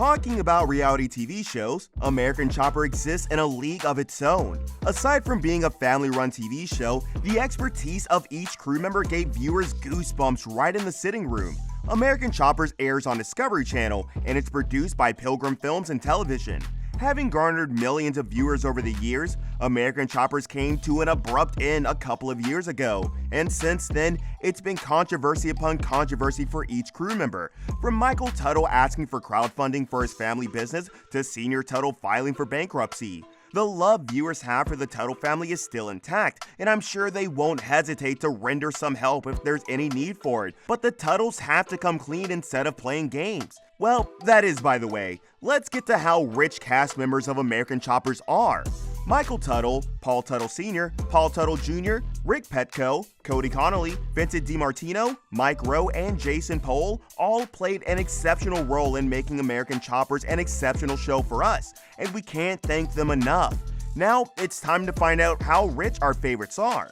Talking about reality TV shows, American Chopper exists in a league of its own. Aside from being a family-run TV show, the expertise of each crew member gave viewers goosebumps right in the sitting room. American Choppers airs on Discovery Channel, and it's produced by Pilgrim Films and Television. Having garnered millions of viewers over the years, American Choppers came to an abrupt end a couple of years ago, and since then, it's been controversy upon controversy for each crew member, from Michael Teutul asking for crowdfunding for his family business to Senior Teutul filing for bankruptcy. The love viewers have for the Tuttle family is still intact, and I'm sure they won't hesitate to render some help if there's any need for it, but the Tuttles have to come clean instead of playing games. Well, that is by the way. Let's get to how rich cast members of American Choppers are. Michael Teutul, Paul Teutul Sr., Paul Tuttle Jr., Rick Petco, Cody Connolly, Vinnie Dimartino, Mike Rowe, and Jason Pohl all played an exceptional role in making American Choppers an exceptional show for us, and we can't thank them enough. Now, it's time to find out how rich our favorites are.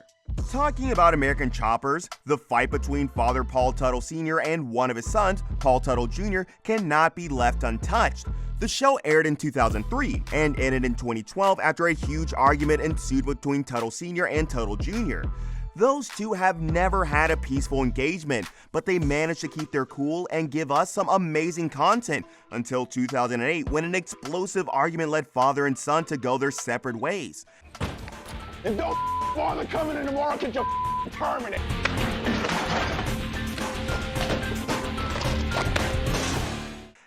Talking about American Choppers, the fight between father Paul Teutul Sr. and one of his sons, Paul Tuttle Jr., cannot be left untouched. The show aired in 2003 and ended in 2012 after a huge argument ensued between Tuttle Sr. and Tuttle Jr. Those two have never had a peaceful engagement, but they managed to keep their cool and give us some amazing content until 2008 when an explosive argument led father and son to go their separate ways. And don't bother coming in tomorrow because you're permanent.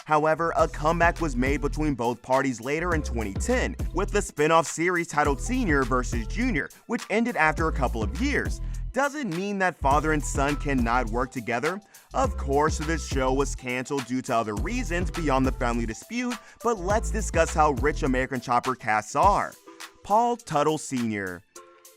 However, a comeback was made between both parties later in 2010 with the spin-off series titled Senior vs. Junior, which ended after a couple of years. Does it mean that father and son cannot work together? Of course, this show was canceled due to other reasons beyond the family dispute, but let's discuss how rich American Chopper casts are. Paul Teutul Sr.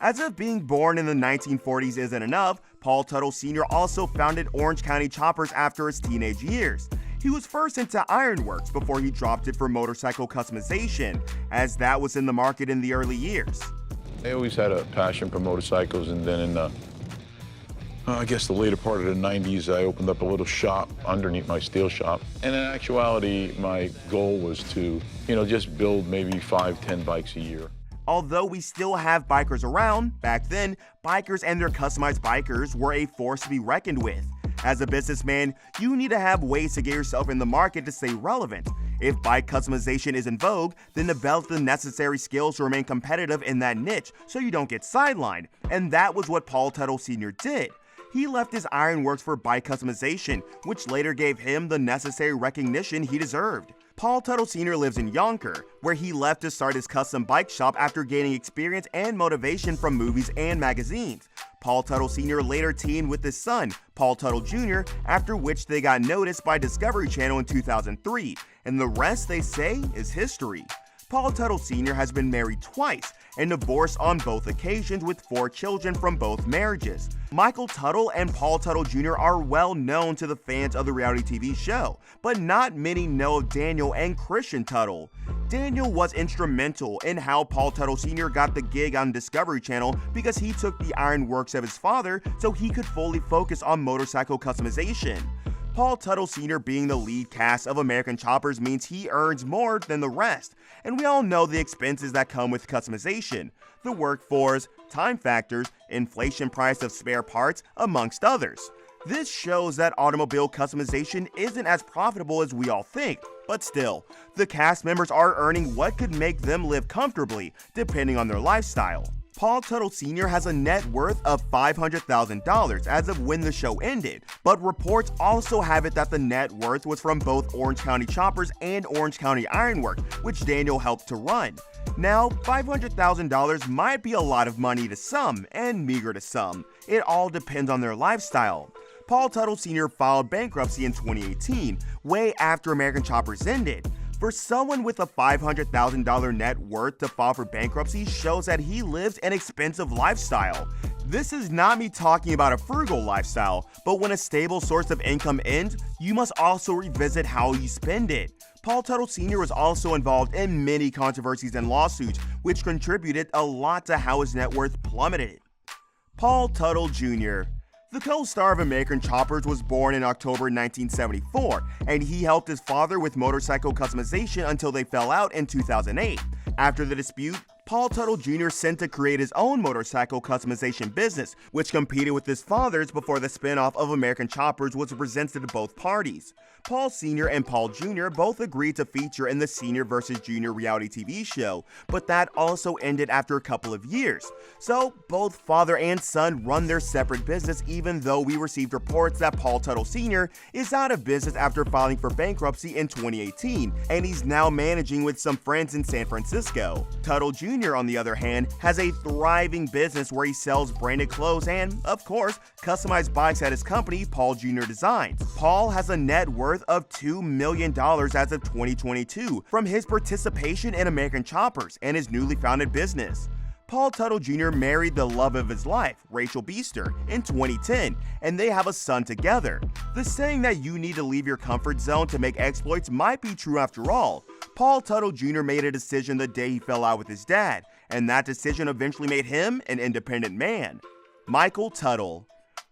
As if being born in the 1940s isn't enough, Paul Teutul Sr. also founded Orange County Choppers after his teenage years. He was first into ironworks before he dropped it for motorcycle customization, as that was in the market in the early years. I always had a passion for motorcycles, and then in the, I guess the later part of the 90s, I opened up a little shop underneath my steel shop. And in actuality, my goal was to, just build maybe 5-10 bikes a year. Although we still have bikers around, back then, bikers and their customized bikers were a force to be reckoned with. As a businessman, you need to have ways to get yourself in the market to stay relevant. If bike customization is in vogue, then develop the necessary skills to remain competitive in that niche so you don't get sidelined, and that was what Paul Teutul Sr. did. He left his ironworks for bike customization, which later gave him the necessary recognition he deserved. Paul Teutul Sr. lives in Yonkers, where he left to start his custom bike shop after gaining experience and motivation from movies and magazines. Paul Teutul Sr. later teamed with his son, Paul Tuttle Jr., after which they got noticed by Discovery Channel in 2003, and the rest, they say, is history. Paul Teutul Sr. has been married twice and divorced on both occasions with 4 children from both marriages. Michael Teutul and Paul Tuttle Jr. are well known to the fans of the reality TV show, but not many know of Daniel and Christian Teutul. Daniel was instrumental in how Paul Teutul Sr. got the gig on Discovery Channel because he took the ironworks of his father so he could fully focus on motorcycle customization. Paul Teutul Sr. being the lead cast of American Choppers means he earns more than the rest, and we all know the expenses that come with customization, the workforce, time factors, inflation price of spare parts, amongst others. This shows that automobile customization isn't as profitable as we all think, but still, the cast members are earning what could make them live comfortably, depending on their lifestyle. Paul Teutul Sr. has a net worth of $500,000 as of when the show ended, but reports also have it that the net worth was from both Orange County Choppers and Orange County Ironworks, which Daniel helped to run. Now, $500,000 might be a lot of money to some, and meager to some. It all depends on their lifestyle. Paul Teutul Sr. filed bankruptcy in 2018, way after American Choppers ended. For someone with a $500,000 net worth to file for bankruptcy shows that he lives an expensive lifestyle. This is not me talking about a frugal lifestyle, but when a stable source of income ends, you must also revisit how you spend it. Paul Teutul Sr. was also involved in many controversies and lawsuits, which contributed a lot to how his net worth plummeted. Paul Tuttle Jr. The co-star of American Choppers was born in October 1974, and he helped his father with motorcycle customization until they fell out in 2008. After the dispute, Paul Tuttle Jr. sent to create his own motorcycle customization business, which competed with his father's before the spin-off of American Choppers was presented to both parties. Paul Sr. and Paul Jr. both agreed to feature in the Senior vs. Junior reality TV show, but that also ended after a couple of years. So, both father and son run their separate business, even though we received reports that Paul Tuttle Sr. is out of business after filing for bankruptcy in 2018, and he's now managing with some friends in San Francisco. Tuttle Jr., on the other hand, has a thriving business where he sells branded clothes and, of course, customized bikes at his company, Paul Jr. Designs. Paul has a net worth of $2 million as of 2022 from his participation in American Choppers and his newly founded business. Paul Tuttle Jr. married the love of his life, Rachel Beester, in 2010, and they have a son together. The saying that you need to leave your comfort zone to make exploits might be true after all. Paul Tuttle Jr. made a decision the day he fell out with his dad, and that decision eventually made him an independent man. Michael Teutul.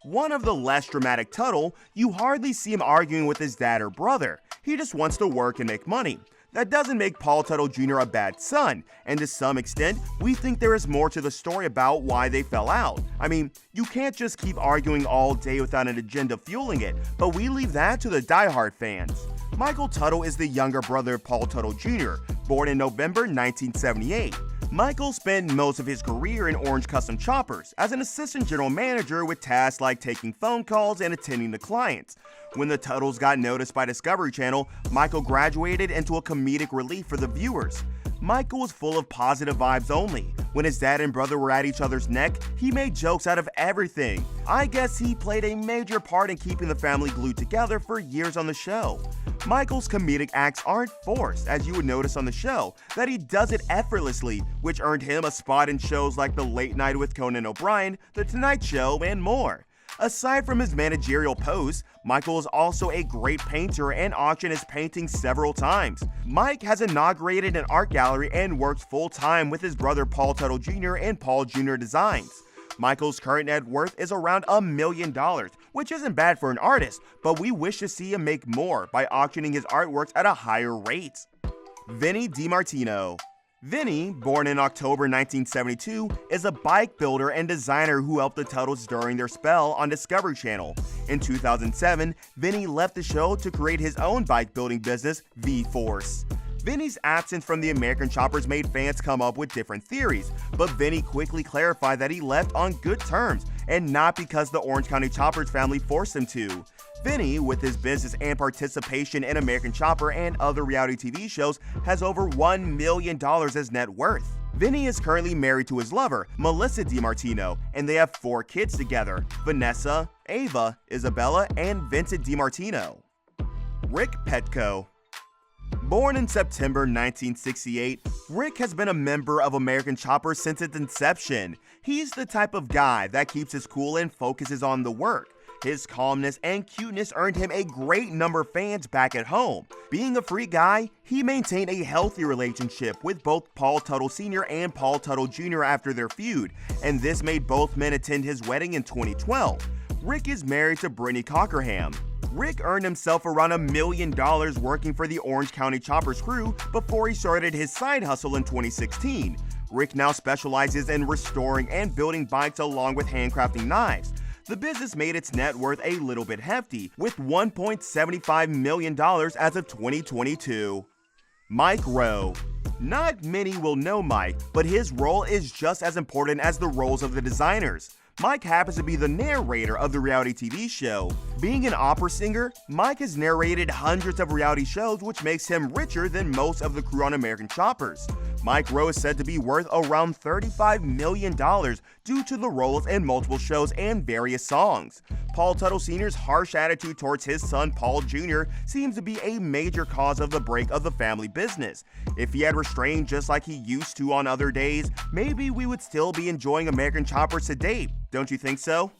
One of the less dramatic Tuttle, you hardly see him arguing with his dad or brother. He just wants to work and make money. That doesn't make Paul Tuttle Jr. a bad son, and to some extent, we think there is more to the story about why they fell out. I mean, you can't just keep arguing all day without an agenda fueling it, but we leave that to the diehard fans. Michael Teutul is the younger brother of Paul Tuttle Jr., born in November 1978. Michael spent most of his career in Orange Custom Choppers as an assistant general manager with tasks like taking phone calls and attending to clients. When the Tuttles got noticed by Discovery Channel, Michael graduated into a comedic relief for the viewers. Michael was full of positive vibes only. When his dad and brother were at each other's neck, he made jokes out of everything. I guess he played a major part in keeping the family glued together for years on the show. Michael's comedic acts aren't forced, as you would notice on the show, that he does it effortlessly, which earned him a spot in shows like The Late Night with Conan O'Brien, The Tonight Show, and more. Aside from his managerial posts, Michael is also a great painter and auctioned his paintings several times. Mike has inaugurated an art gallery and works full-time with his brother Paul Tuttle Jr. and Paul Jr. Designs. Michael's current net worth is around $1 million, which isn't bad for an artist, but we wish to see him make more by auctioning his artworks at a higher rate. Vinnie Dimartino. Vinnie, born in October 1972, is a bike builder and designer who helped the Tuttles during their spell on Discovery Channel. In 2007, Vinnie left the show to create his own bike building business, V-Force. Vinnie's absence from the American Choppers made fans come up with different theories, but Vinnie quickly clarified that he left on good terms and not because the Orange County Choppers family forced him to. Vinnie, with his business and participation in American Chopper and other reality TV shows, has over $1 million as net worth. Vinnie is currently married to his lover, Melissa Dimartino, and they have 4 kids together: Vanessa, Ava, Isabella, and Vincent Dimartino. Rick Petco. Born in September 1968, Rick has been a member of American Chopper since its inception. He's the type of guy that keeps his cool and focuses on the work. His calmness and cuteness earned him a great number of fans back at home. Being a free guy, he maintained a healthy relationship with both Paul Tuttle Sr. and Paul Tuttle Jr. after their feud, and this made both men attend his wedding in 2012. Rick is married to Brittany Cockerham. Rick earned himself around $1 million working for the Orange County Choppers crew before he started his side hustle in 2016. Rick now specializes in restoring and building bikes along with handcrafting knives. The business made its net worth a little bit hefty, with $1.75 million as of 2022. Mike Rowe. Not many will know Mike, but his role is just as important as the roles of the designers. Mike happens to be the narrator of the reality TV show. Being an opera singer, Mike has narrated hundreds of reality shows, which makes him richer than most of the crew on American Choppers. Mike Rowe is said to be worth around $35 million due to the roles in multiple shows and various songs. Paul Tuttle Sr.'s harsh attitude towards his son Paul Jr. seems to be a major cause of the break of the family business. If he had restrained just like he used to on other days, maybe we would still be enjoying American Choppers today. Don't you think so?